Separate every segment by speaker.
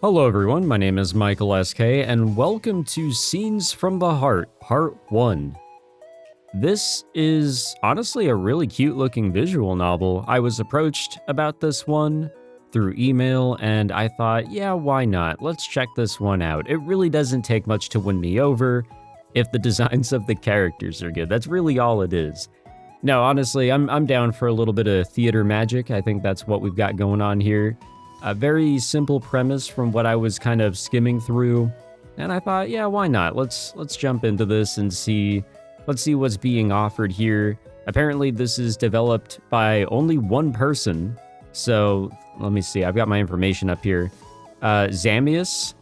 Speaker 1: Hello everyone, my name is Michael SK, and welcome to Scenes from the Heart, Part 1. This is honestly a really cute looking visual novel. I was approached about this one through email, and I thought, yeah, why not? Let's check this one out. It really doesn't take much to win me over if the designs of the characters are good. That's really all it is. No, honestly, I'm down for a little bit of theater magic. I think that's what we've got going on here. A very simple premise from what I was kind of skimming through, and I thought, yeah, why not? Let's jump into this and see. Let's see what's being offered here. Apparently, this is developed by only one person. So let me see. I've got my information up here. Zamius.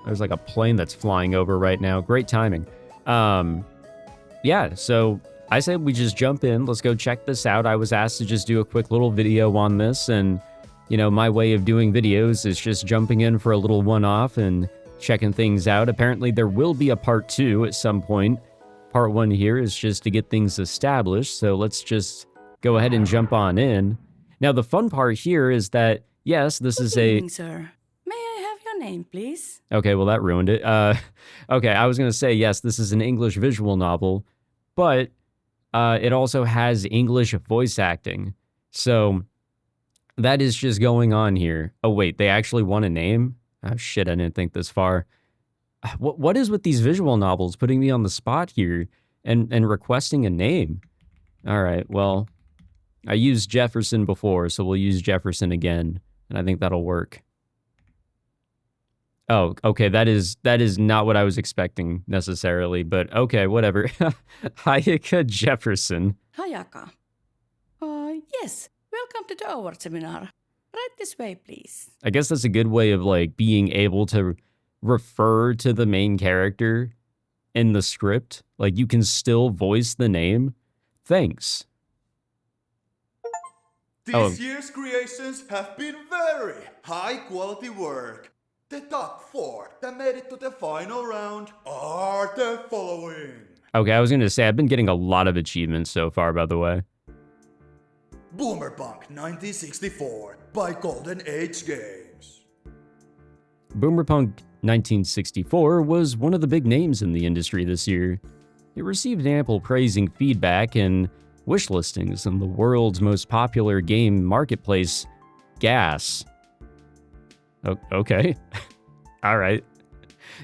Speaker 1: There's like a plane that's flying over right now. Great timing. Yeah. So I said we just jump in. Let's go check this out. I was asked to just do a quick little video on this, and you know, my way of doing videos is just jumping in for a little one-off and checking things out. Apparently, there will be a part 2 at some point. Part 1 here is just to get things established, so let's just go ahead and jump on in. Now, the fun part here is that, yes, this is
Speaker 2: Good evening, sir. May I have your name, please?
Speaker 1: Okay, well, that ruined it. Okay, I was going to say, yes, this is an English visual novel, but it also has English voice acting. So that is just going on here. Oh, wait, they actually want a name? Oh, shit, I didn't think this far. What is with these visual novels putting me on the spot here and requesting a name? All right, well, I used Jefferson before, so we'll use Jefferson again, and I think that'll work. Oh, okay, that is not what I was expecting necessarily, but okay, whatever. Hayaka Jefferson.
Speaker 2: Hayaka. Yes. Welcome to the award seminar. Right this way, please.
Speaker 1: I guess that's a good way of like being able to refer to the main character in the script. Like you can still voice the name. Thanks.
Speaker 3: This year's creations have been very high quality work. The top 4 that made it to the final round are the following.
Speaker 1: Okay, I was going to say I've been getting a lot of achievements so far, by the way.
Speaker 3: Boomerpunk 1964 by Golden Age Games.
Speaker 1: Boomerpunk 1964 was one of the big names in the industry this year. It received ample praising feedback and wish listings in the world's most popular game marketplace, Gas. Okay. All right.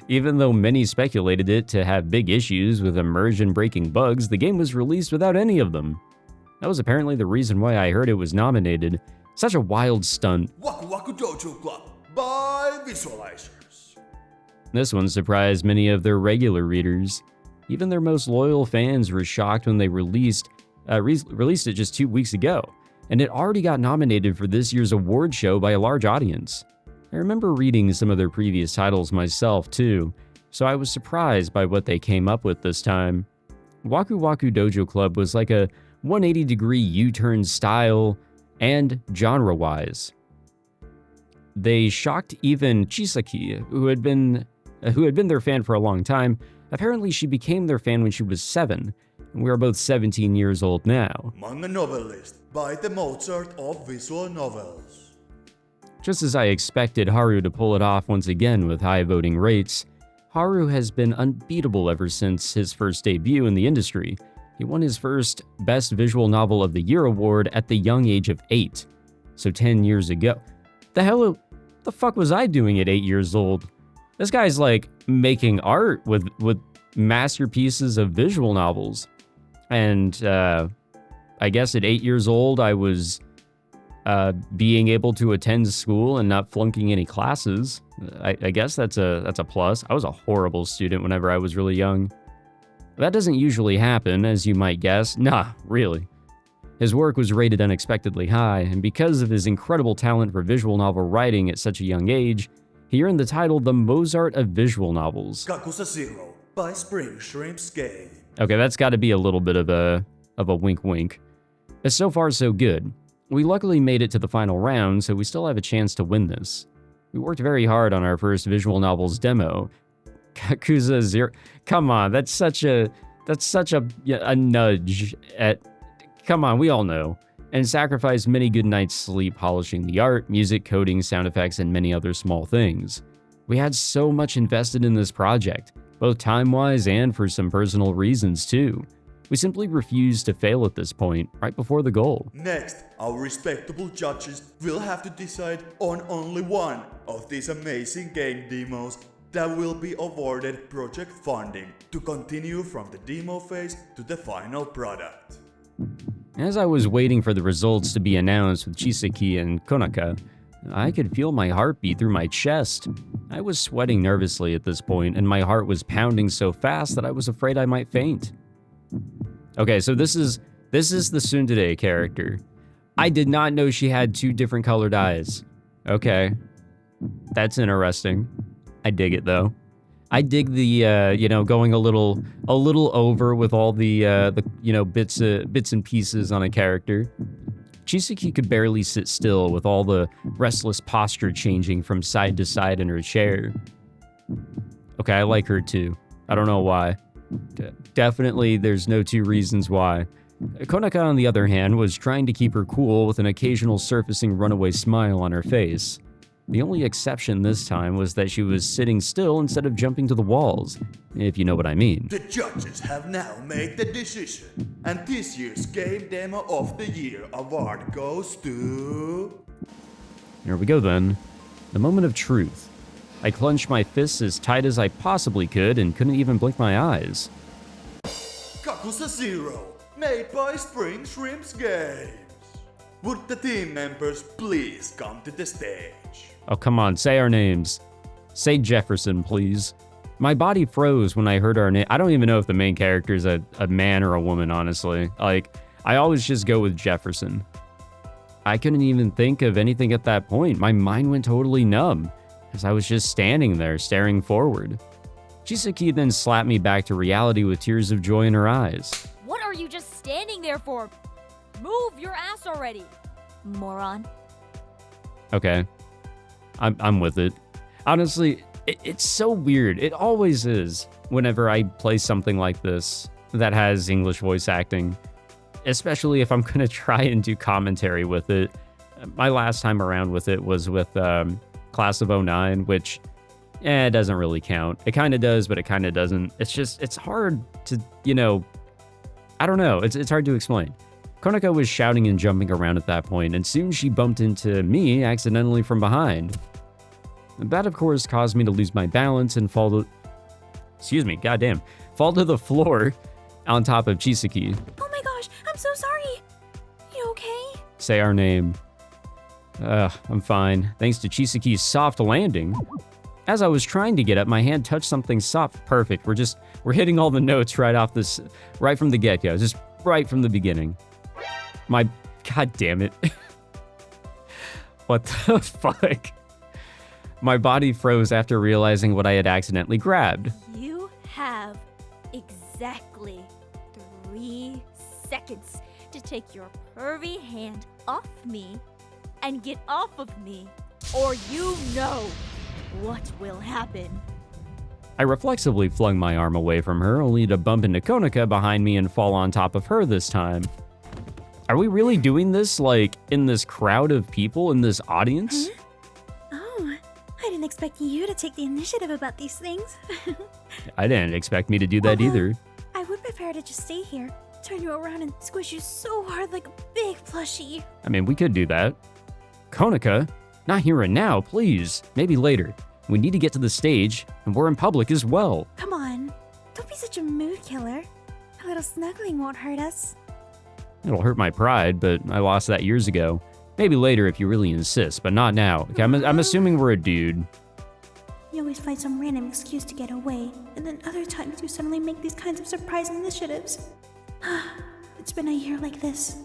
Speaker 1: Even though many speculated it to have big issues with immersion-breaking bugs, the game was released without any of them. That was apparently the reason why I heard it was nominated. Such a wild stunt.
Speaker 3: Waku Waku Dojo Club by Visualizers.
Speaker 1: This one surprised many of their regular readers. Even their most loyal fans were shocked when they released it just 2 weeks ago, and it already got nominated for this year's award show by a large audience. I remember reading some of their previous titles myself too, so I was surprised by what they came up with this time. Waku Waku Dojo Club was like a 180-degree U-turn style and genre-wise. They shocked even Chisaki, who had been their fan for a long time. Apparently, she became their fan when she was 7, and we are both 17 years old now.
Speaker 3: Manga novelist by the Mozart of visual novels.
Speaker 1: Just as I expected Haru to pull it off once again with high voting rates, Haru has been unbeatable ever since his first debut in the industry. He won his first Best Visual Novel of the Year award at the young age of 8, so 10 years ago. The fuck was I doing at 8 years old? This guy's like making art with masterpieces of visual novels. And I guess at 8 years old, I was being able to attend school and not flunking any classes. I guess that's a plus. I was a horrible student whenever I was really young. That doesn't usually happen, as you might guess. Nah, really. His work was rated unexpectedly high, and because of his incredible talent for visual novel writing at such a young age, he earned the title the Mozart of Visual Novels.
Speaker 3: Kakusa Zero by Spring Shrimp's Game.
Speaker 1: Okay, that's got to be a little bit of a wink-wink. So far, so good. We luckily made it to the final round, so we still have a chance to win this. We worked very hard on our first visual novels demo. Kakusa Zero. Come on, that's such a nudge at. Come on, we all know. And sacrificed many good nights' sleep polishing the art, music, coding, sound effects, and many other small things. We had so much invested in this project, both time-wise and for some personal reasons too. We simply refused to fail at this point, right before the goal.
Speaker 3: Next, our respectable judges will have to decide on only one of these amazing game demos that will be awarded project funding to continue from the demo phase to the final product.
Speaker 1: As I was waiting for the results to be announced with Chisaki and Konaka, I could feel my heartbeat through my chest. I was sweating nervously at this point, and my heart was pounding so fast that I was afraid I might faint. Okay, so this is the Tsundere character. I did not know she had 2 different colored eyes. Okay, that's interesting. I dig it though. I dig the going a little over with all the bits and pieces on a character. Chisaki could barely sit still with all the restless posture changing from side to side in her chair. Okay, I like her too. I don't know why. Definitely, there's no 2 reasons why. Konaka, on the other hand, was trying to keep her cool with an occasional surfacing runaway smile on her face. The only exception this time was that she was sitting still instead of jumping to the walls, if you know what I mean.
Speaker 3: The judges have now made the decision, and this year's Game Demo of the Year award goes to...
Speaker 1: Here we go then. The moment of truth. I clenched my fists as tight as I possibly could and couldn't even blink my eyes.
Speaker 3: Kakusa Zero, made by Spring Shrimps Games. Would the team members please come to the stage?
Speaker 1: Oh, come on, say our names. Say Jefferson, please. My body froze when I heard our name. I don't even know if the main character is a man or a woman, honestly. Like, I always just go with Jefferson. I couldn't even think of anything at that point. My mind went totally numb, as I was just standing there, staring forward. Chisaki then slapped me back to reality with tears of joy in her eyes.
Speaker 4: What are you just standing there for? Move your ass already, moron.
Speaker 1: Okay. I'm with it. Honestly, it's so weird. It always is whenever I play something like this that has English voice acting, especially if I'm going to try and do commentary with it. My last time around with it was with Class of '09, which it doesn't really count. It kind of does, but it kind of doesn't. It's hard to, I don't know. It's hard to explain. Konaka was shouting and jumping around at that point, and soon she bumped into me accidentally from behind. That, of course, caused me to lose my balance and fall to the floor on top of Chisaki.
Speaker 4: Oh my gosh, I'm so sorry. You okay?
Speaker 1: Say our name. I'm fine. Thanks to Chisaki's soft landing. As I was trying to get up, my hand touched something soft. Perfect. We're hitting all the notes right from the get-go, just right from the beginning. God damn it. What the fuck? My body froze after realizing what I had accidentally grabbed.
Speaker 4: You have exactly 3 seconds to take your pervy hand off me and get off of me, or you know what will happen.
Speaker 1: I reflexively flung my arm away from her, only to bump into Konaka behind me and fall on top of her this time. Are we really doing this, like, in this crowd of people, in this audience?
Speaker 5: Huh? Oh, I didn't expect you to take the initiative about these things.
Speaker 1: I didn't expect me to do that either.
Speaker 5: I would prefer to just stay here, turn you around and squish you so hard like a big plushie.
Speaker 1: I mean, we could do that. Konaka, not here and now, please. Maybe later. We need to get to the stage, and we're in public as well.
Speaker 5: Come on, don't be such a mood killer. A little snuggling won't hurt us.
Speaker 1: It'll hurt my pride, but I lost that years ago. Maybe later if you really insist, but not now. Okay, I'm assuming we're a dude.
Speaker 5: You always find some random excuse to get away, and then other times you suddenly make these kinds of surprise initiatives. It's been a year like this.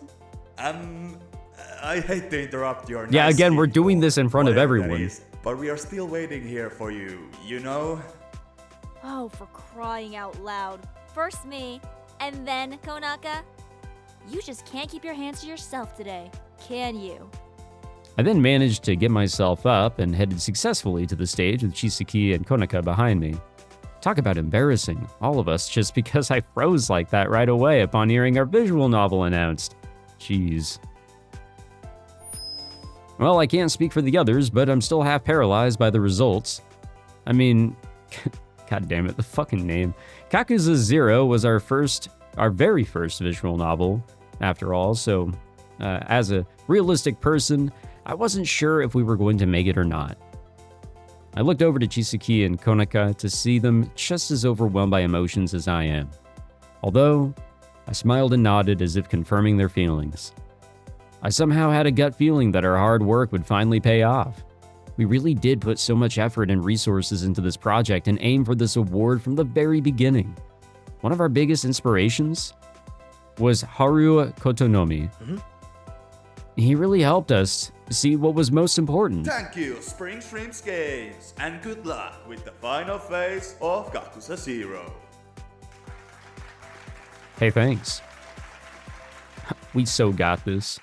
Speaker 3: I hate to interrupt your
Speaker 1: Yeah,
Speaker 3: nice
Speaker 1: again, we're
Speaker 3: video,
Speaker 1: doing this in front of
Speaker 3: whatever that
Speaker 1: everyone.
Speaker 3: is, but we are still waiting here for you, you know?
Speaker 4: Oh, for crying out loud. First me, and then Konaka. You just can't keep your hands to yourself today, can you?
Speaker 1: I then managed to get myself up and headed successfully to the stage with Chisaki and Konaka behind me. Talk about embarrassing, all of us, just because I froze like that right away upon hearing our visual novel announced. Jeez. Well, I can't speak for the others, but I'm still half paralyzed by the results. I mean, god damn it, the fucking name. Kakuza Zero was our very first visual novel, after all, so as a realistic person, I wasn't sure if we were going to make it or not. I looked over to Chisaki and Konaka to see them just as overwhelmed by emotions as I am. Although, I smiled and nodded as if confirming their feelings. I somehow had a gut feeling that our hard work would finally pay off. We really did put so much effort and resources into this project and aim for this award from the very beginning. One of our biggest inspirations was Haru Kotonomi. He really helped us see what was most important.
Speaker 3: Thank you, Spring Shrimps Games, and good luck with the final phase of Kakuza Zero.
Speaker 1: Hey, thanks. We so got this.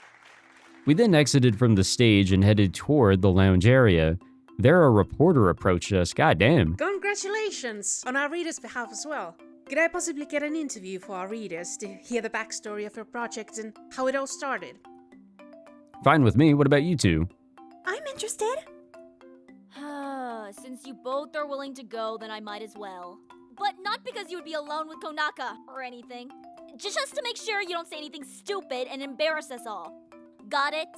Speaker 1: We then exited from the stage and headed toward the lounge area. There a reporter approached us, goddamn.
Speaker 6: Congratulations on our readers' behalf as well. Could I possibly get an interview for our readers to hear the backstory of your project and how it all started?
Speaker 1: Fine with me, what about you two?
Speaker 5: I'm interested.
Speaker 4: Since you both are willing to go, then I might as well. But not because you would be alone with Konaka or anything. Just to make sure you don't say anything stupid and embarrass us all. Got it?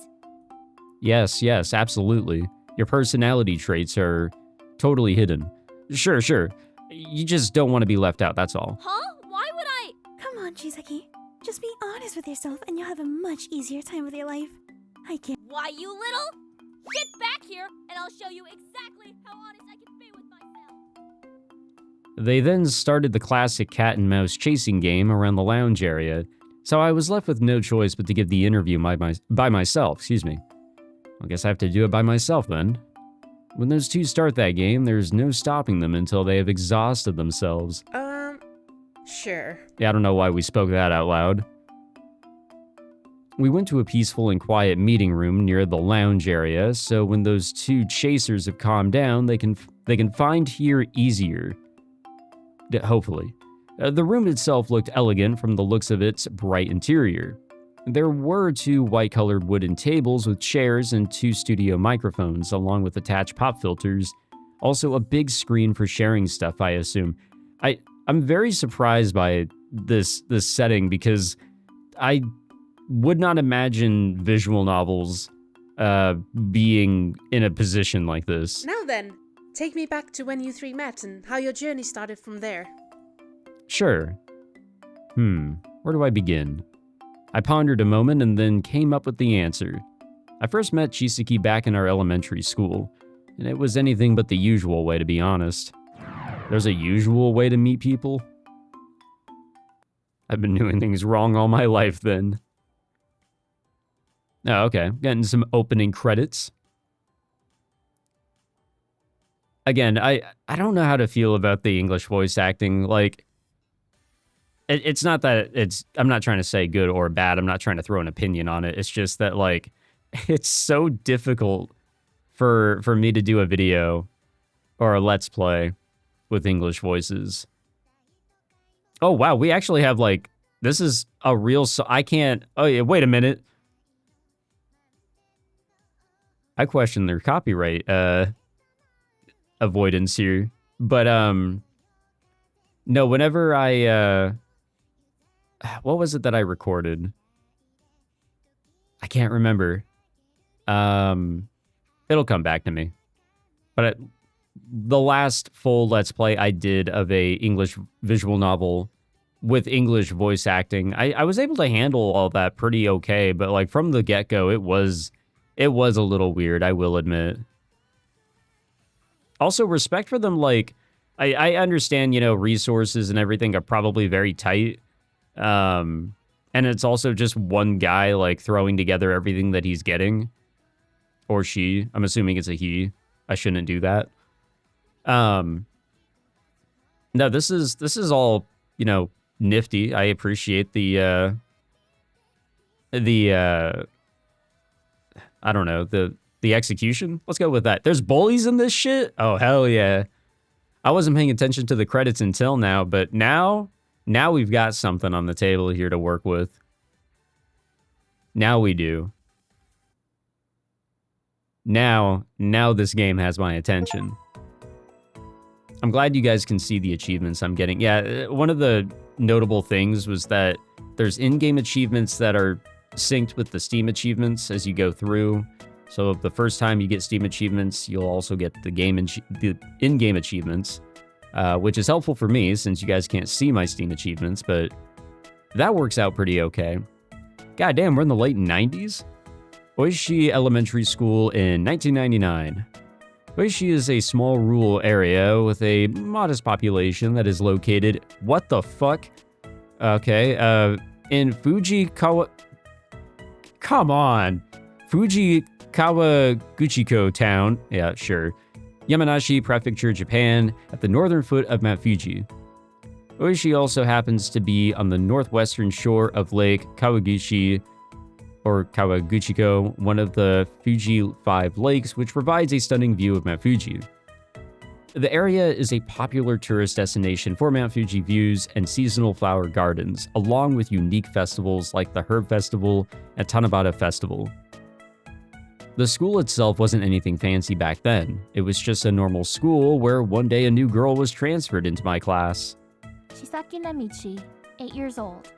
Speaker 1: Yes, absolutely. Your personality traits are totally hidden. Sure. You just don't want to be left out, that's all.
Speaker 4: Huh? Why would I?
Speaker 5: Come on, Chisaki. Just be honest with yourself and you'll have a much easier time with your life. I can't.
Speaker 4: Why, you little? Get back here and I'll show you exactly how honest I can be with myself.
Speaker 1: They then started the classic cat and mouse chasing game around the lounge area, so I was left with no choice but to give the interview by myself, I guess I have to do it by myself then. When those two start that game, there's no stopping them until they have exhausted themselves.
Speaker 6: Sure.
Speaker 1: Yeah, I don't know why we spoke that out loud. We went to a peaceful and quiet meeting room near the lounge area, so when those two chasers have calmed down, they can find here easier. Hopefully. The room itself looked elegant from the looks of its bright interior. There were two white-colored wooden tables with chairs and two studio microphones, along with attached pop filters. Also a big screen for sharing stuff, I assume. I'm very surprised by this setting because I would not imagine visual novels being in a position like this.
Speaker 6: Now then, take me back to when you three met and how your journey started from there.
Speaker 1: Sure. Where do I begin? I pondered a moment and then came up with the answer. I first met Chisaki back in our elementary school, and it was anything but the usual way, to be honest. There's a usual way to meet people? I've been doing things wrong all my life then. Oh, okay. Getting some opening credits. Again, I don't know how to feel about the English voice acting. Like, it's not that I'm not trying to say good or bad. I'm not trying to throw an opinion on it. It's just that, like, it's so difficult for me to do a video or a Let's Play with English voices. Oh, wow. We actually have, like, this is a real... I can't... Oh, yeah, wait a minute. I question their copyright avoidance here. But, no, whenever I... what was it that I recorded? I can't remember. It'll come back to me. But the last full Let's Play I did of a English visual novel with English voice acting, I was able to handle all that pretty okay, but like from the get-go, it was a little weird, I will admit. Also, respect for them, like, I understand, you know, resources and everything are probably very tight. And it's also just one guy, like, throwing together everything that he's getting. Or she. I'm assuming it's a he. I shouldn't do that. No, this is all, you know, nifty. I appreciate the I don't know, the execution. Let's go with that. There's bullies in this shit? Oh, hell yeah. I wasn't paying attention to the credits until now, but now we've got something on the table here to work with. Now we do. Now this game has my attention. I'm glad you guys can see the achievements I'm getting. Yeah, one of the notable things was that there's in-game achievements that are synced with the Steam achievements as you go through. So the first time you get Steam achievements, you'll also get the in-game achievements, which is helpful for me since you guys can't see my Steam achievements, but that works out pretty okay. God damn, we're in the late 90s? Oishi Elementary School in 1999. Oishi is a small rural area with a modest population that is located... What the fuck? Okay, in Fujikawa... Come on! Fujikawa Guchiko Town. Yeah, sure. Yamanashi Prefecture, Japan, at the northern foot of Mount Fuji. Oishi also happens to be on the northwestern shore of Lake Kawaguchi, or Kawaguchiko, one of the Fuji 5 lakes, which provides a stunning view of Mount Fuji. The area is a popular tourist destination for Mount Fuji views and seasonal flower gardens, along with unique festivals like the Herb Festival and Tanabata Festival. The school itself wasn't anything fancy back then. It was just a normal school where one day a new girl was transferred into my class.
Speaker 7: Chisaki Namichi, 8 years old.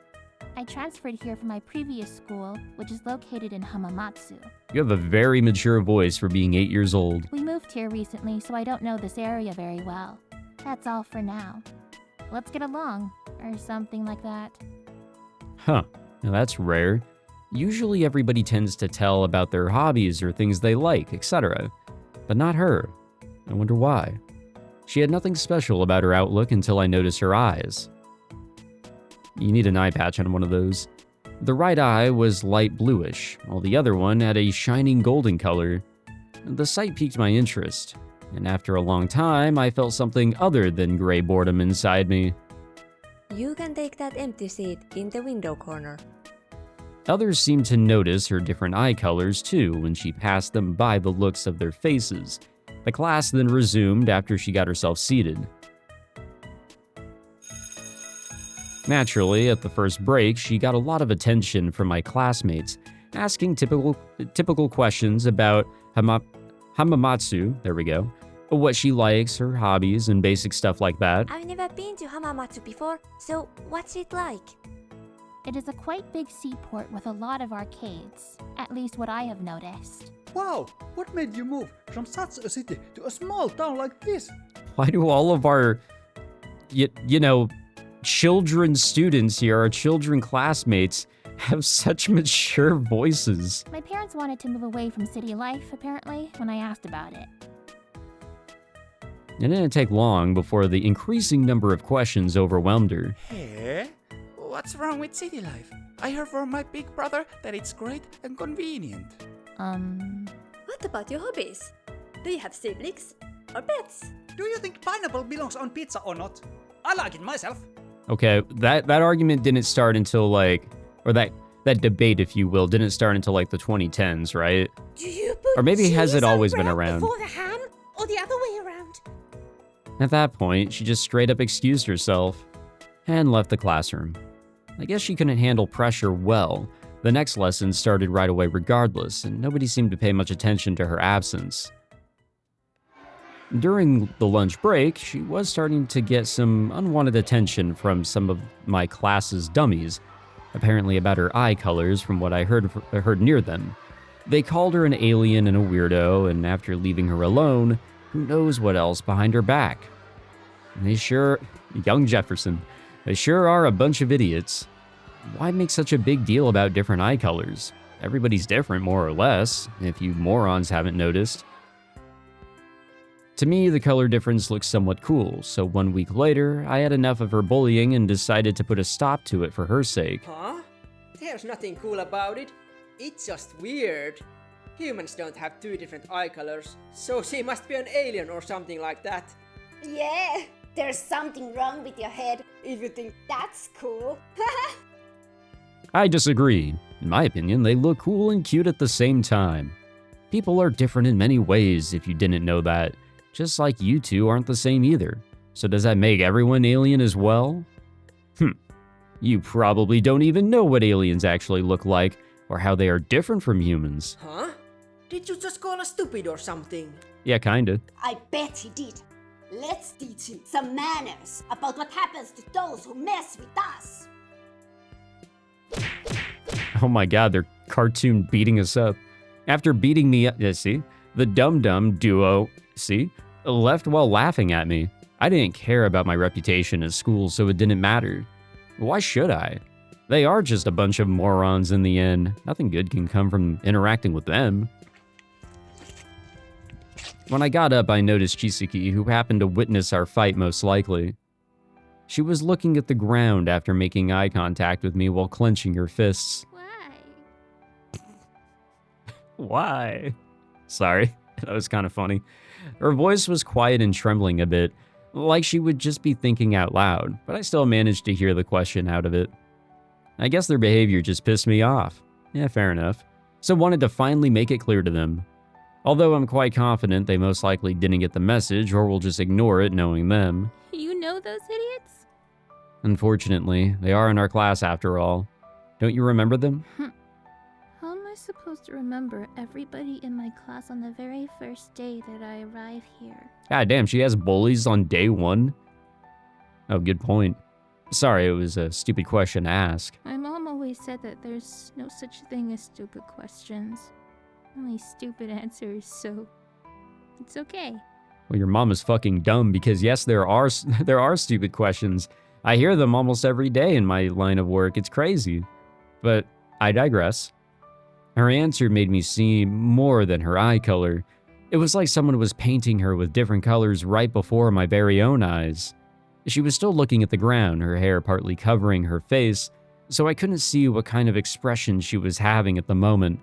Speaker 7: I transferred here from my previous school, which is located in Hamamatsu.
Speaker 1: You have a very mature voice for being 8 years old.
Speaker 7: We moved here recently, so I don't know this area very well. That's all for now. Let's get along, or something like that.
Speaker 1: Huh, now that's rare. Usually everybody tends to tell about their hobbies or things they like, etc. But not her. I wonder why. She had nothing special about her outlook until I noticed her eyes. You need an eye patch on one of those. The right eye was light bluish, while the other one had a shining golden color. The sight piqued my interest, and after a long time, I felt something other than gray boredom inside me.
Speaker 8: You can take that empty seat in the window corner.
Speaker 1: Others seemed to notice her different eye colors too when she passed them by the looks of their faces. The class then resumed after she got herself seated. Naturally, at the first break, she got a lot of attention from my classmates, asking typical questions about Hamamatsu, there we go, what she likes, her hobbies, and basic stuff like that.
Speaker 8: I've never been to Hamamatsu before, so what's it like?
Speaker 7: It is a quite big seaport with a lot of arcades, at least what I have noticed.
Speaker 9: Wow, what made you move from such a city to a small town like this?
Speaker 1: Why do all of our, children students here, our children classmates, have such mature voices?
Speaker 7: My parents wanted to move away from city life, apparently, when I asked about it.
Speaker 1: It didn't take long before the increasing number of questions overwhelmed her.
Speaker 10: Hey, what's wrong with city life? I heard from my big brother that it's great and convenient.
Speaker 8: What about your hobbies? Do you have siblings or pets?
Speaker 9: Do you think pineapple belongs on pizza or not? I like it myself.
Speaker 1: Okay, that argument didn't start until that debate, if you will, didn't start until the 2010s, right?
Speaker 8: Do you put
Speaker 1: Or maybe has it
Speaker 8: cheese on
Speaker 1: always been
Speaker 8: bread
Speaker 1: around?
Speaker 6: Before the ham, or the other way around?
Speaker 1: At that point, she just straight up excused herself and left the classroom. I guess she couldn't handle pressure well. The next lesson started right away regardless, and nobody seemed to pay much attention to her absence. During the lunch break, she was starting to get some unwanted attention from some of my class's dummies, apparently about her eye colors from what I heard near them. They called her an alien and a weirdo, and after leaving her alone, who knows what else behind her back. Young Jefferson, they sure are a bunch of idiots. Why make such a big deal about different eye colors? Everybody's different, more or less, if you morons haven't noticed. To me, the color difference looks somewhat cool, so 1 week later, I had enough of her bullying and decided to put a stop to it for her sake.
Speaker 11: Huh? There's nothing cool about it. It's just weird. Humans don't have two different eye colors, so she must be an alien or something like that.
Speaker 12: Yeah, there's something wrong with your head if you think that's cool.
Speaker 1: I disagree. In my opinion, they look cool and cute at the same time. People are different in many ways, if you didn't know that. Just like you two aren't the same either. So does that make everyone alien as well? You probably don't even know what aliens actually look like, or how they are different from humans.
Speaker 11: Huh? Did you just call us stupid or something?
Speaker 1: Yeah, kinda.
Speaker 12: I bet he did. Let's teach him some manners about what happens to those who mess with us.
Speaker 1: Oh my god, they're cartoon beating us up. After beating me up, yeah, see? The dum-dum duo, see? Left while laughing at me. I didn't care about my reputation at school, so it didn't matter. Why should I? They are just a bunch of morons in the end. Nothing good can come from interacting with them. When I got up, I noticed Chisaki, who happened to witness our fight most likely. She was looking at the ground after making eye contact with me while clenching her fists.
Speaker 7: Why?
Speaker 1: Why? Sorry, that was kind of funny. Her voice was quiet and trembling a bit, like she would just be thinking out loud, but I still managed to hear the question out of it. I guess their behavior just pissed me off. Yeah, fair enough. So wanted to finally make it clear to them. Although I'm quite confident they most likely didn't get the message or will just ignore it knowing them.
Speaker 7: You know those idiots?
Speaker 1: Unfortunately, they are in our class after all. Don't you remember them?
Speaker 7: How am I supposed to remember everybody in my class on the very first day that I arrive here?
Speaker 1: God damn, she has bullies on day one? Oh, good point. Sorry, it was a stupid question to ask.
Speaker 7: My mom always said that there's no such thing as stupid questions. Only stupid answers, so it's okay.
Speaker 1: Well, your mom is fucking dumb because yes, there are stupid questions. I hear them almost every day in my line of work. It's crazy. But I digress. Her answer made me see more than her eye color. It was like someone was painting her with different colors right before my very own eyes. She was still looking at the ground, her hair partly covering her face, so I couldn't see what kind of expression she was having at the moment.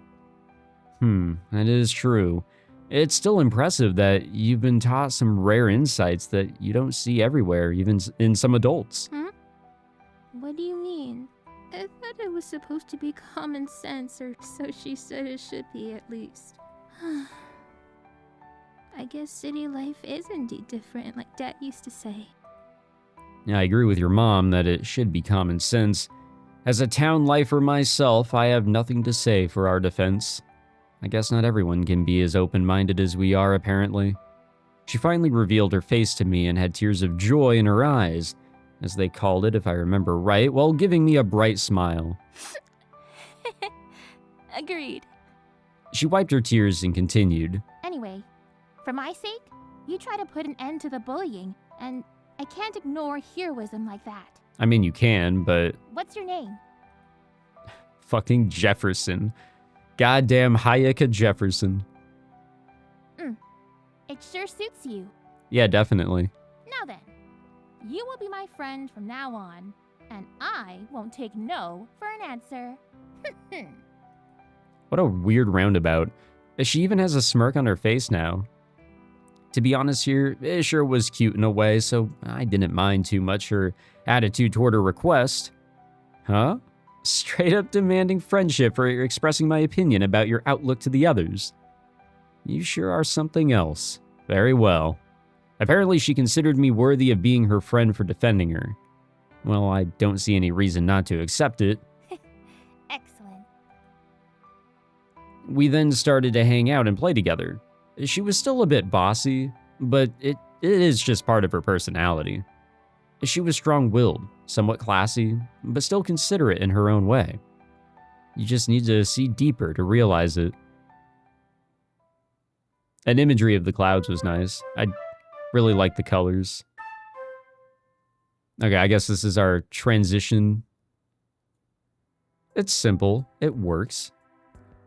Speaker 1: That is true. It's still impressive that you've been taught some rare insights that you don't see everywhere, even in some adults.
Speaker 7: What do you mean? I thought it was supposed to be common sense, or so she said it should be at least. I guess city life is indeed different, like Dad used to say.
Speaker 1: I agree with your mom that it should be common sense. As a town lifer myself, I have nothing to say for our defense. I guess not everyone can be as open-minded as we are, apparently. She finally revealed her face to me and had tears of joy in her eyes, as they called it if I remember right, while giving me a bright smile.
Speaker 7: Agreed.
Speaker 1: She wiped her tears and continued.
Speaker 7: Anyway, for my sake, you try to put an end to the bullying, and I can't ignore heroism like that.
Speaker 1: I mean, you can, but...
Speaker 7: What's your name?
Speaker 1: Fucking Jefferson. Goddamn Hayaka Jefferson.
Speaker 7: It sure suits you.
Speaker 1: Yeah, definitely.
Speaker 7: Now then, you will be my friend from now on, and I won't take no for an answer.
Speaker 1: What a weird roundabout. She even has a smirk on her face now. To be honest here, it sure was cute in a way, so I didn't mind too much her attitude toward her request. Huh? Straight up demanding friendship for expressing my opinion about your outlook to the others. You sure are something else. Very well. Apparently she considered me worthy of being her friend for defending her. Well, I don't see any reason not to accept it.
Speaker 7: Excellent.
Speaker 1: We then started to hang out and play together. She was still a bit bossy, but it is just part of her personality. She was strong-willed, somewhat classy, but still considerate in her own way. You just need to see deeper to realize it. An imagery of the clouds was nice. I really liked the colors. Okay, I guess this is our transition. It's simple. It works.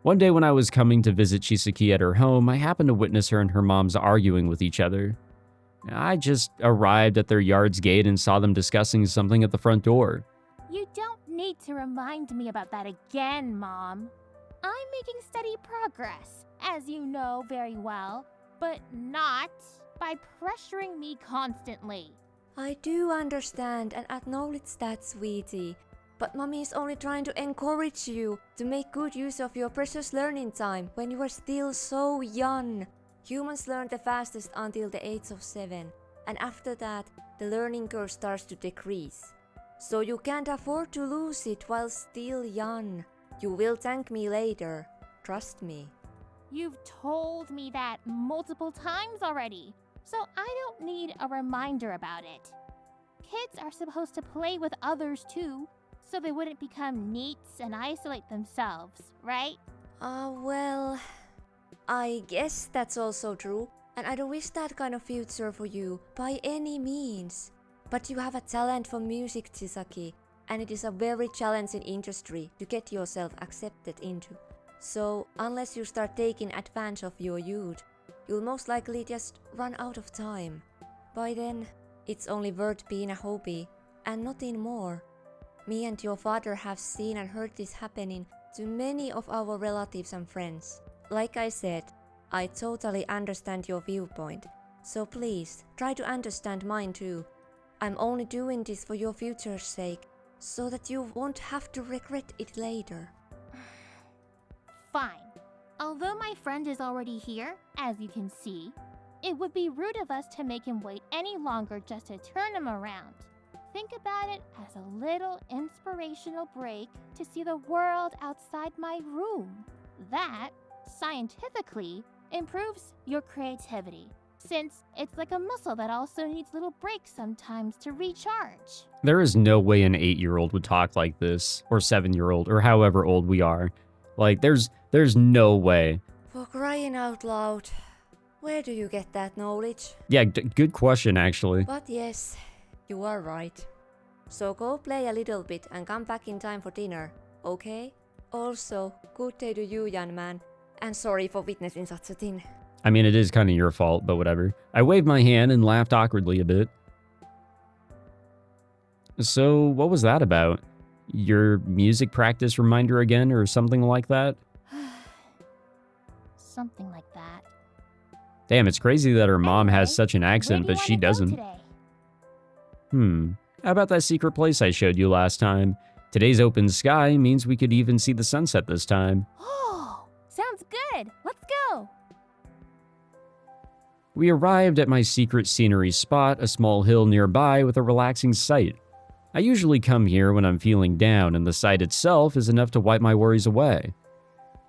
Speaker 1: One day when I was coming to visit Chisaki at her home, I happened to witness her and her moms arguing with each other. I just arrived at their yard's gate and saw them discussing something at the front door.
Speaker 7: You don't need to remind me about that again, Mom. I'm making steady progress, as you know very well, but not by pressuring me constantly.
Speaker 8: I do understand and acknowledge that, sweetie. But Mommy is only trying to encourage you to make good use of your precious learning time when you are still so young. Humans learn the fastest until the age of 7, and after that, the learning curve starts to decrease. So you can't afford to lose it while still young. You will thank me later. Trust me.
Speaker 7: You've told me that multiple times already. so I don't need a reminder about it. Kids are supposed to play with others too, so they wouldn't become neats and isolate themselves, right?
Speaker 8: Well, I guess that's also true, and I don't wish that kind of future for you by any means. But you have a talent for music, Chisaki, and it is a very challenging industry to get yourself accepted into. So, unless you start taking advantage of your youth, you'll most likely just run out of time. By then, it's only worth being a hobby, and nothing more. Me and your father have seen and heard this happening to many of our relatives and friends. Like I said, I totally understand your viewpoint, so please try to understand mine too. I'm only doing this for your future's sake, so that you won't have to regret it later.
Speaker 7: Fine. Although my friend is already here, as you can see, it would be rude of us to make him wait any longer just to turn him around. Think about it as a little inspirational break to see the world outside my room. That, scientifically, improves your creativity, since it's like a muscle that also needs little breaks sometimes to recharge.
Speaker 1: There is no way an 8-year-old would talk like this, or 7-year-old, or however old we are. Like, there's no way.
Speaker 8: For crying out loud, where do you get that knowledge?
Speaker 1: Yeah, good question, actually.
Speaker 8: But yes, you are right. So go play a little bit and come back in time for dinner, okay? Also, good day to you, young man, and sorry for witnessing such a thing.
Speaker 1: I mean, it is kind of your fault, but whatever. I waved my hand and laughed awkwardly a bit. So, what was that about? Your music practice reminder again, or something like that?
Speaker 7: Something like that.
Speaker 1: Damn, it's crazy that her mom has
Speaker 7: Anyway,
Speaker 1: such an accent,
Speaker 7: where do
Speaker 1: but
Speaker 7: you
Speaker 1: she
Speaker 7: wanna go
Speaker 1: doesn't.
Speaker 7: today?
Speaker 1: How about that secret place I showed you last time? Today's open sky means we could even see the sunset this time.
Speaker 7: Oh, sounds good. Let's go.
Speaker 1: We arrived at my secret scenery spot, a small hill nearby with a relaxing sight. I usually come here when I'm feeling down, and the sight itself is enough to wipe my worries away.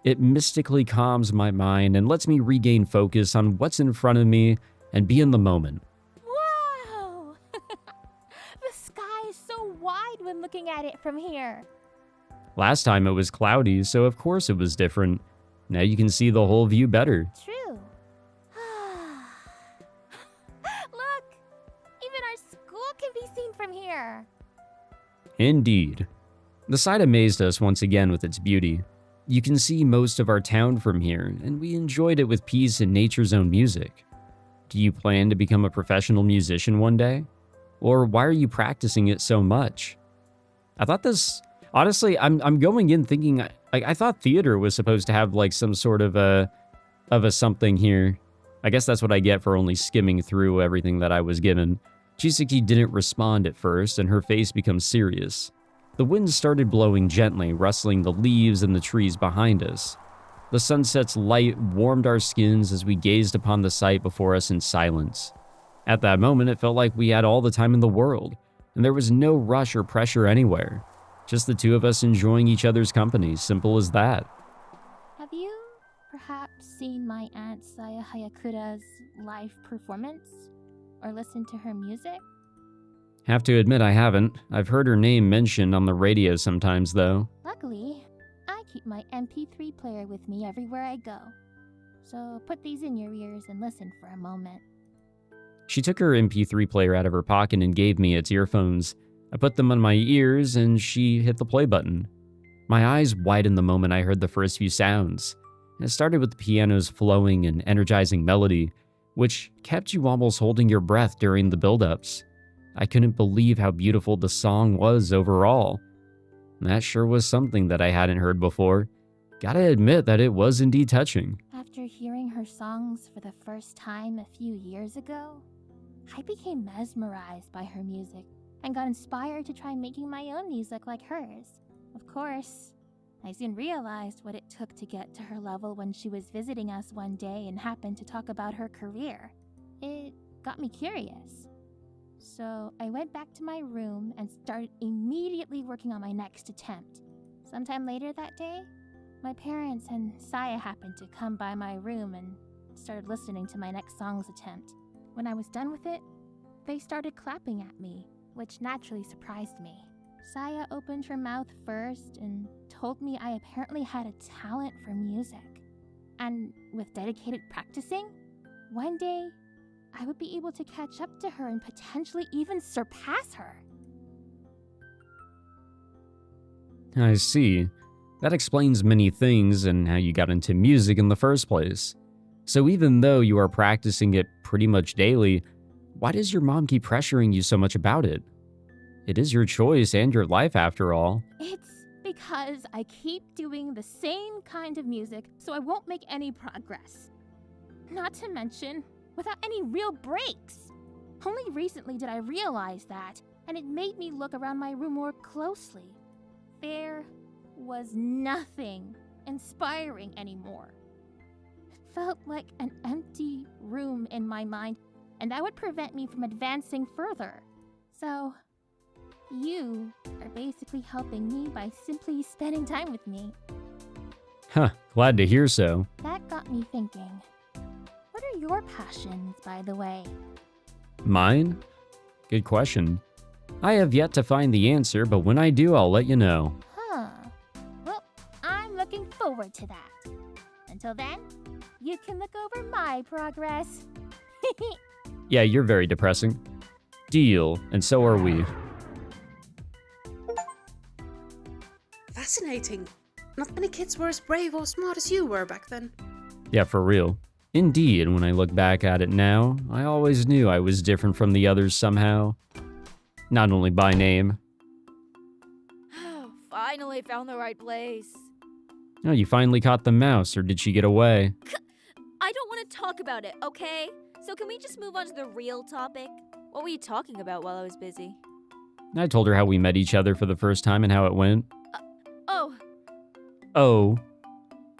Speaker 1: It mystically calms my mind and lets me regain focus on what's in front of me and be in the moment.
Speaker 7: Wow! The sky is so wide when looking at it from here.
Speaker 1: Last time it was cloudy, so of course it was different. Now you can see the whole view better.
Speaker 7: True. Look! Even our school can be seen from here.
Speaker 1: Indeed. The sight amazed us once again with its beauty. You can see most of our town from here, and we enjoyed it with peace and nature's own music. Do you plan to become a professional musician one day? Or why are you practicing it so much? I thought this... Honestly, I'm going in thinking... I thought theater was supposed to have like some sort of a something here. I guess that's what I get for only skimming through everything that I was given. Chisaki didn't respond at first, and her face becomes serious. The wind started blowing gently, rustling the leaves and the trees behind us. The sunset's light warmed our skins as we gazed upon the sight before us in silence. At that moment, it felt like we had all the time in the world, and there was no rush or pressure anywhere. Just the two of us enjoying each other's company, simple as that.
Speaker 7: Have you perhaps seen my aunt Saya Hayakura's live performance? Or listened to her music?
Speaker 1: Have to admit I haven't. I've heard her name mentioned on the radio sometimes, though.
Speaker 7: Luckily, I keep my MP3 player with me everywhere I go. So put these in your ears and listen for a moment.
Speaker 1: She took her MP3 player out of her pocket and gave me its earphones. I put them on my ears and she hit the play button. My eyes widened the moment I heard the first few sounds. It started with the piano's flowing and energizing melody, which kept you almost holding your breath during the build-ups. I couldn't believe how beautiful the song was overall. That sure was something that I hadn't heard before. Gotta admit that it was indeed touching.
Speaker 7: After hearing her songs for the first time a few years ago, I became mesmerized by her music and got inspired to try making my own music like hers. Of course, I soon realized what it took to get to her level when she was visiting us one day and happened to talk about her career. It got me curious. So I went back to my room and started immediately working on my next attempt. Sometime later that day, my parents and Saya happened to come by my room and started listening to my next song's attempt. When I was done with it, they started clapping at me, which naturally surprised me. Saya opened her mouth first and told me I apparently had a talent for music. And with dedicated practicing, one day I would be able to catch up to her and potentially even surpass her.
Speaker 1: I see. That explains many things and how you got into music in the first place. So even though you are practicing it pretty much daily, why does your mom keep pressuring you so much about it? It is your choice and your life after all.
Speaker 7: It's because I keep doing the same kind of music, so I won't make any progress. Not to mention, without any real breaks. Only recently did I realize that, and it made me look around my room more closely. There was nothing inspiring anymore. It felt like an empty room in my mind, and that would prevent me from advancing further. So, you are basically helping me by simply spending time with me.
Speaker 1: Huh, glad to hear so.
Speaker 7: That got me thinking. What are your passions, by the way?
Speaker 1: Mine? Good question. I have yet to find the answer, but when I do, I'll let you know.
Speaker 7: Huh. Well, I'm looking forward to that. Until then, you can look over my progress.
Speaker 1: Yeah, you're very depressing. Deal, and so are we.
Speaker 6: Fascinating. Not many kids were as brave or smart as you were back then.
Speaker 1: Yeah, for real. Indeed, when I look back at it now, I always knew I was different from the others somehow. Not only by name.
Speaker 4: Finally found the right place.
Speaker 1: Oh, you finally caught the mouse, or did she get away?
Speaker 4: I don't want to talk about it, okay? So can we just move on to the real topic? What were you talking about while I was busy?
Speaker 1: I told her how we met each other for the first time and how it went. Oh.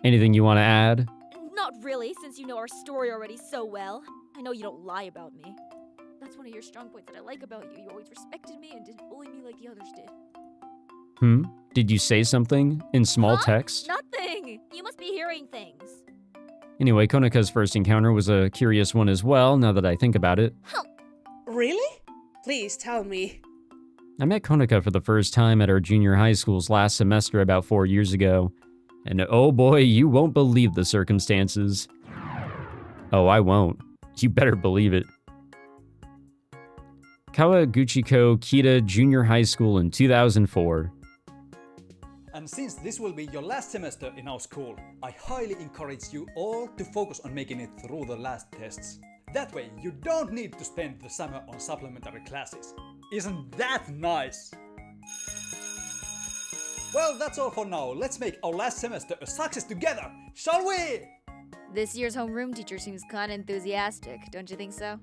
Speaker 1: Anything you want to add?
Speaker 4: Not really, since you know our story already so well. I know you don't lie about me. That's one of your strong points that I like about you. You always respected me and didn't bully me like the others did.
Speaker 1: Did you say something in small text?
Speaker 4: Nothing! You must be hearing things.
Speaker 1: Anyway, Konaka's first encounter was a curious one as well, now that I think about it.
Speaker 6: Really? Please tell me.
Speaker 1: I met Konaka for the first time at our junior high school's last semester about 4 years ago. And oh boy, you won't believe the circumstances. Oh, I won't. You better believe it. Kawaguchiko Kita Junior High School in 2004.
Speaker 9: And since this will be your last semester in our school, I highly encourage you all to focus on making it through the last tests. That way, you don't need to spend the summer on supplementary classes. Isn't that nice? Well, that's all for now. Let's make our last semester a success together, shall we?
Speaker 4: This year's homeroom teacher seems kinda enthusiastic, don't you think so?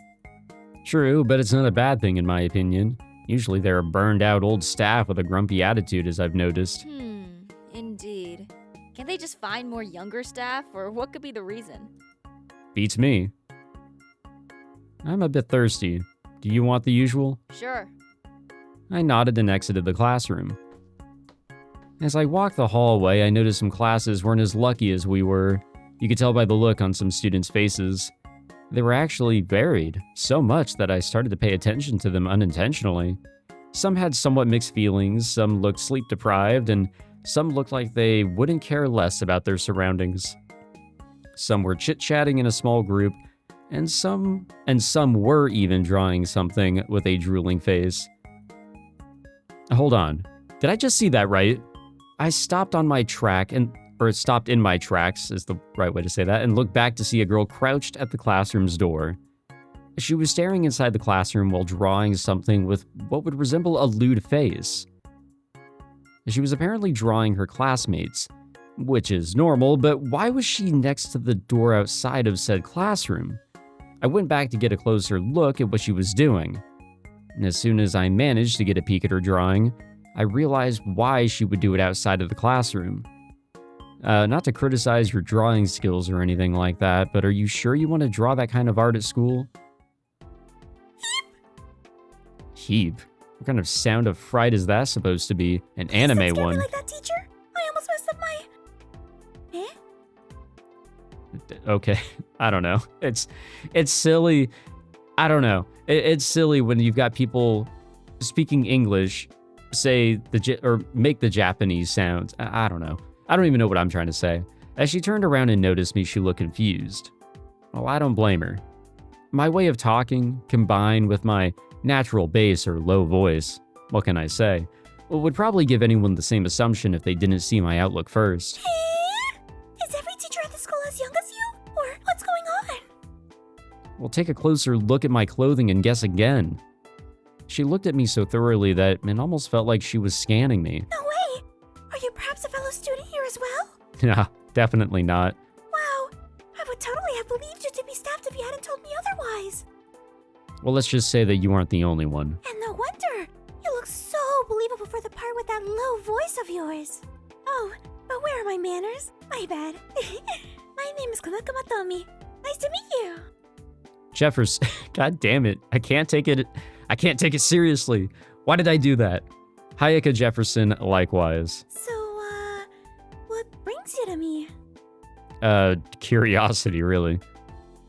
Speaker 1: True, but it's not a bad thing in my opinion. Usually they're a burned out old staff with a grumpy attitude, as I've noticed.
Speaker 4: Indeed. Can't they just find more younger staff, or what could be the reason?
Speaker 1: Beats me. I'm a bit thirsty. Do you want the usual?
Speaker 4: Sure.
Speaker 1: I nodded and exited the classroom. As I walked the hallway, I noticed some classes weren't as lucky as we were. You could tell by the look on some students' faces. They were actually varied, so much that I started to pay attention to them unintentionally. Some had somewhat mixed feelings, some looked sleep-deprived, and some looked like they wouldn't care less about their surroundings. Some were chit-chatting in a small group, and some were even drawing something with a drooling face. Hold on, did I just see that right? I stopped in my tracks is the right way to say that, and looked back to see a girl crouched at the classroom's door. She was staring inside the classroom while drawing something with what would resemble a lewd face. She was apparently drawing her classmates, which is normal, but why was she next to the door outside of said classroom? I went back to get a closer look at what she was doing. And as soon as I managed to get a peek at her drawing, I realized why she would do it outside of the classroom. Not to criticize your drawing skills or anything like that, but are you sure you want to draw that kind of art at school? Heap? What kind of sound of fright is that supposed to be? An anime one.
Speaker 5: Me like that, teacher? I almost messed up my...
Speaker 1: Okay, I don't know. It's silly. I don't know. It's silly when you've got people speaking English say or make the Japanese sounds. I don't know. I don't even know what I'm trying to say. As she turned around and noticed me, she looked confused. Well, I don't blame her. My way of talking, combined with my natural bass or low voice, what can I say, would probably give anyone the same assumption if they didn't see my outlook first.
Speaker 5: Is every teacher at the school as young as you? Or what's going on?
Speaker 1: Well, take a closer look at my clothing and guess again. She looked at me so thoroughly that it almost felt like she was scanning me.
Speaker 5: No way! Are you perhaps a fellow student here as well?
Speaker 1: Nah, definitely not.
Speaker 5: Wow, I would totally have believed you to be staffed if you hadn't told me otherwise.
Speaker 1: Well, let's just say that you aren't the only one.
Speaker 5: And no wonder! You look so believable for the part with that low voice of yours. Oh, but where are my manners? My bad. My name is Konaka Motomi. Nice to meet you.
Speaker 1: Jefferson, god damn it. I can't take it seriously. Why did I do that? Hayaka Jefferson, likewise.
Speaker 5: So, what brings you to me?
Speaker 1: Curiosity, really.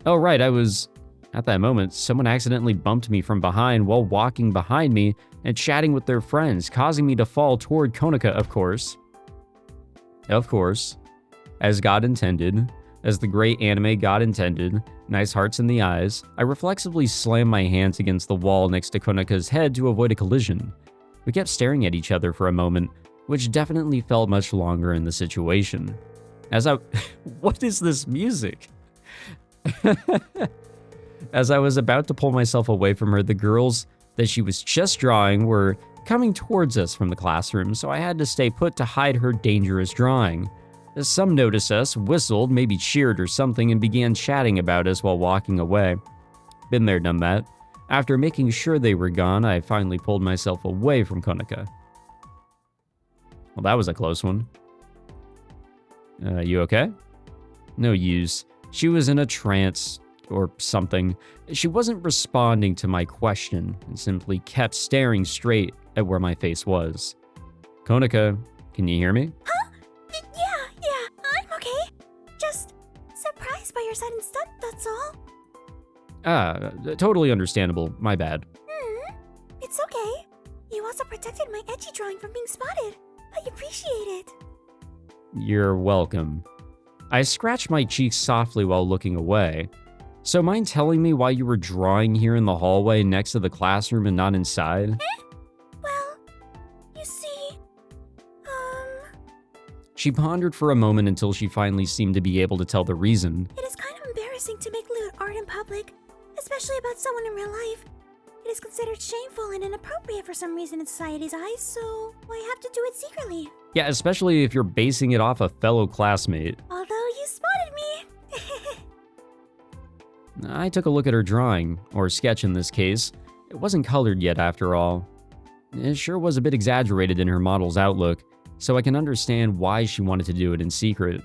Speaker 1: Oh, right, at that moment, someone accidentally bumped me from behind while walking behind me and chatting with their friends, causing me to fall toward Konaka, of course. Of course. As God intended, as the great anime God intended, nice hearts in the eyes, I reflexively slammed my hands against the wall next to Konaka's head to avoid a collision. We kept staring at each other for a moment, which definitely felt much longer in the situation. What is this music? As I was about to pull myself away from her, the girls that she was just drawing were coming towards us from the classroom, so I had to stay put to hide her dangerous drawing. Some noticed us, whistled, maybe cheered or something, and began chatting about us while walking away. Been there, done that. After making sure they were gone, I finally pulled myself away from Konaka. Well, that was a close one. You okay? No use. She was in a trance or something. She wasn't responding to my question and simply kept staring straight at where my face was. Konaka, can you hear me?
Speaker 5: Huh? Yeah, I'm okay. Just surprised by your sudden stunt, that's all.
Speaker 1: Totally understandable. My bad.
Speaker 5: It's okay. You also protected my edgy drawing from being spotted. I appreciate it.
Speaker 1: You're welcome. I scratched my cheeks softly while looking away. So mind telling me why you were drawing here in the hallway next to the classroom and not inside?
Speaker 5: Well, you see,
Speaker 1: She pondered for a moment until she finally seemed to be able to tell the reason.
Speaker 5: It is kind of embarrassing to make lewd art in public, especially about someone in real life. It is considered shameful and inappropriate for some reason in society's eyes, so I have to do it secretly.
Speaker 1: Yeah, especially if you're basing it off a fellow classmate.
Speaker 5: Although you spotted me.
Speaker 1: I took a look at her drawing, or sketch in this case. It wasn't colored yet after all. It sure was a bit exaggerated in her model's outlook, so I can understand why she wanted to do it in secret.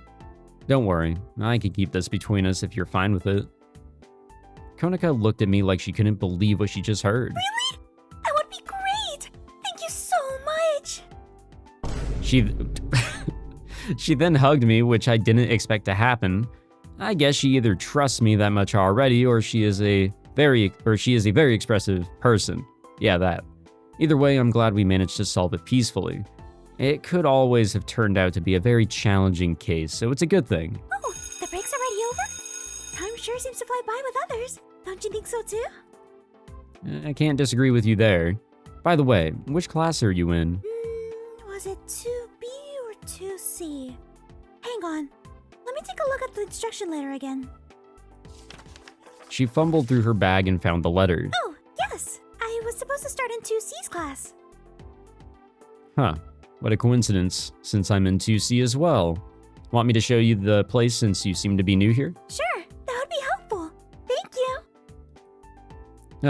Speaker 1: Don't worry, I can keep this between us if you're fine with it. Konaka looked at me like she couldn't believe what she just heard.
Speaker 5: Really? That would be great! Thank you so much!
Speaker 1: She then hugged me, which I didn't expect to happen. I guess she either trusts me that much already, or she is a very expressive person. Yeah, that. Either way, I'm glad we managed to solve it peacefully. It could always have turned out to be a very challenging case, so it's a good thing.
Speaker 5: Oh, the break's already over? Time sure seems to fly by with others. Don't you think so too?
Speaker 1: I can't disagree with you there. By the way, which class are you in?
Speaker 5: Was it 2B or 2C? Hang on. Let me take a look at the instruction letter again.
Speaker 1: She fumbled through her bag and found the letter.
Speaker 5: Oh, yes! I was supposed to start in 2C's class.
Speaker 1: Huh. What a coincidence, since I'm in 2C as well. Want me to show you the place since you seem to be new here?
Speaker 5: Sure, that would be helpful. Thank you.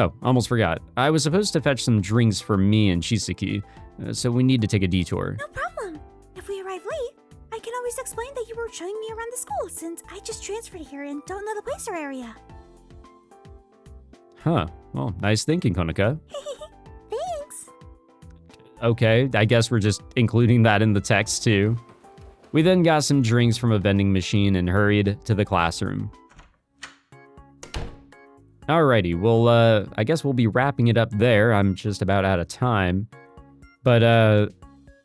Speaker 1: Oh, almost forgot. I was supposed to fetch some drinks for me and Chisaki, so we need to take a detour.
Speaker 5: No problem. If we arrive late, I can always explain that you were showing me around the school since I just transferred here and don't know the place or area.
Speaker 1: Huh. Well, nice thinking, Konaka.
Speaker 5: Thanks.
Speaker 1: Okay, I guess we're just including that in the text too. We then got some drinks from a vending machine and hurried to the classroom. Alrighty, well, I guess we'll be wrapping it up there. I'm just about out of time. But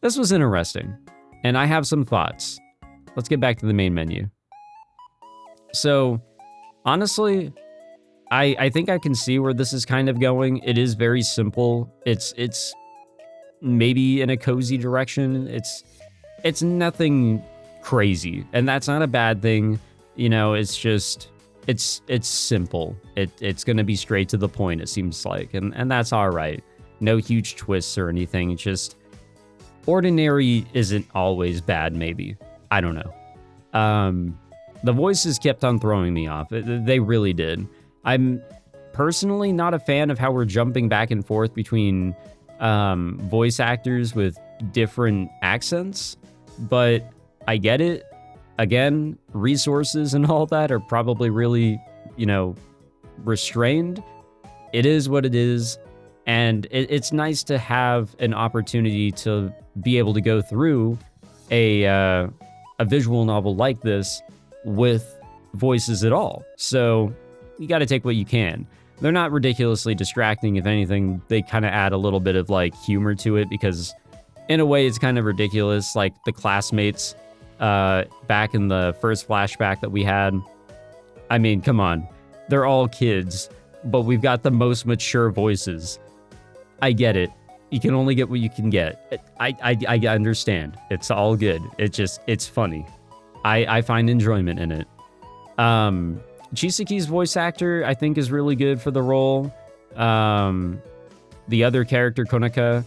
Speaker 1: this was interesting, and I have some thoughts. Let's get back to the main menu. So, honestly, I think I can see where this is kind of going. It is very simple. It's maybe in a cozy direction. It's nothing crazy, and that's not a bad thing. You know, it's just it's simple. It's gonna be straight to the point, it seems like, and that's all right. No huge twists or anything. It's just ordinary isn't always bad, maybe. I don't know. The voices kept on throwing me off. They really did. I'm personally not a fan of how we're jumping back and forth between voice actors with different accents, but I get it. Again, resources and all that are probably really, restrained. It is what it is. And it's nice to have an opportunity to be able to go through a visual novel like this with voices at all. So you got to take what you can. They're not ridiculously distracting. If anything, they kind of add a little bit of like humor to it because in a way it's kind of ridiculous. Like the classmates back in the first flashback that we had. I mean, come on. They're all kids, but we've got the most mature voices. I get it. You can only get what you can get. I understand. It's all good. It's funny. I find enjoyment in it. Chisaki's voice actor, I think, is really good for the role. The other character, Konaka,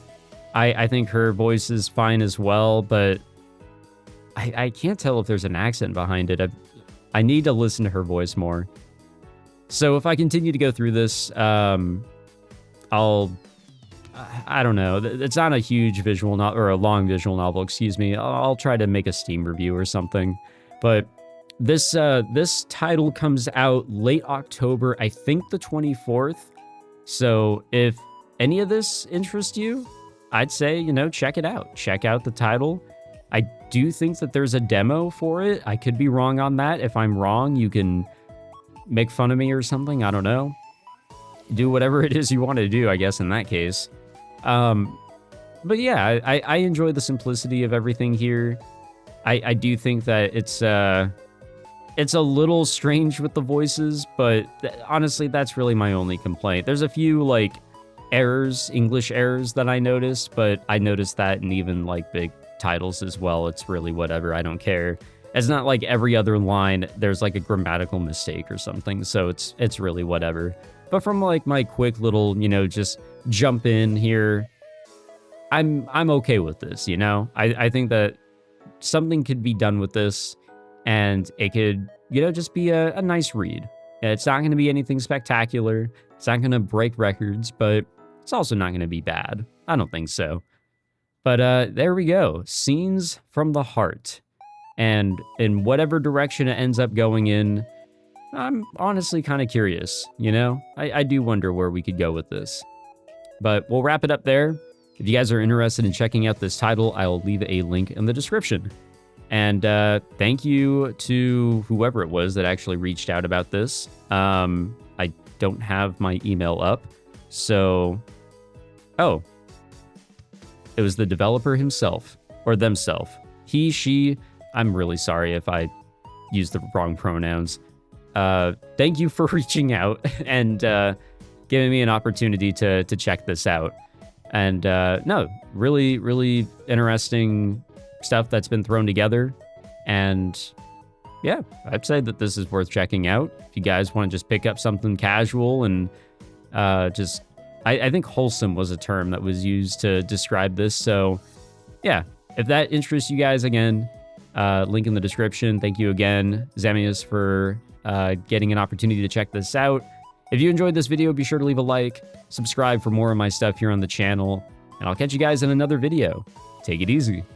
Speaker 1: I think her voice is fine as well, but I can't tell if there's an accent behind it. I need to listen to her voice more. So if I continue to go through this, I don't know. It's not a huge visual novel, or a long visual novel, excuse me. I'll try to make a Steam review or something. But this title comes out late October, I think the 24th. So if any of this interests you, I'd say, check it out. Check out the title. I do think that there's a demo for it. I could be wrong on that. If I'm wrong, you can make fun of me or something. I don't know. Do whatever it is you want to do, I guess, in that case. But yeah, I enjoy the simplicity of everything here. I do think that it's a little strange with the voices, but honestly, that's really my only complaint. There's a few like errors, English errors that I noticed, but I noticed that in even like big titles as well. It's really whatever. I don't care. It's not like every other line there's like a grammatical mistake or something, so it's really whatever. But from like my quick little, just jump in here, I'm okay with this, I think that something could be done with this, and it could, just be a nice read. It's not going to be anything spectacular. It's not going to break records, but it's also not going to be bad. I don't think so. But there we go. Scenes from the Heart. And in whatever direction it ends up going in, I'm honestly kind of curious, I do wonder where we could go with this. But we'll wrap it up there. If you guys are interested in checking out this title, I'll leave a link in the description. And thank you to whoever it was that actually reached out about this. I don't have my email up, so... Oh. It was the developer himself, or themself. He, she... I'm really sorry if I used the wrong pronouns. Thank you for reaching out and giving me an opportunity to check this out. And no, really, really interesting stuff that's been thrown together. And yeah, I'd say that this is worth checking out. If you guys want to just pick up something casual and I think wholesome was a term that was used to describe this. So yeah, if that interests you guys, again, link in the description. Thank you again, Zamius, for getting an opportunity to check this out. If you enjoyed this video, be sure to leave a like, subscribe for more of my stuff here on the channel, and I'll catch you guys in another video. Take it easy.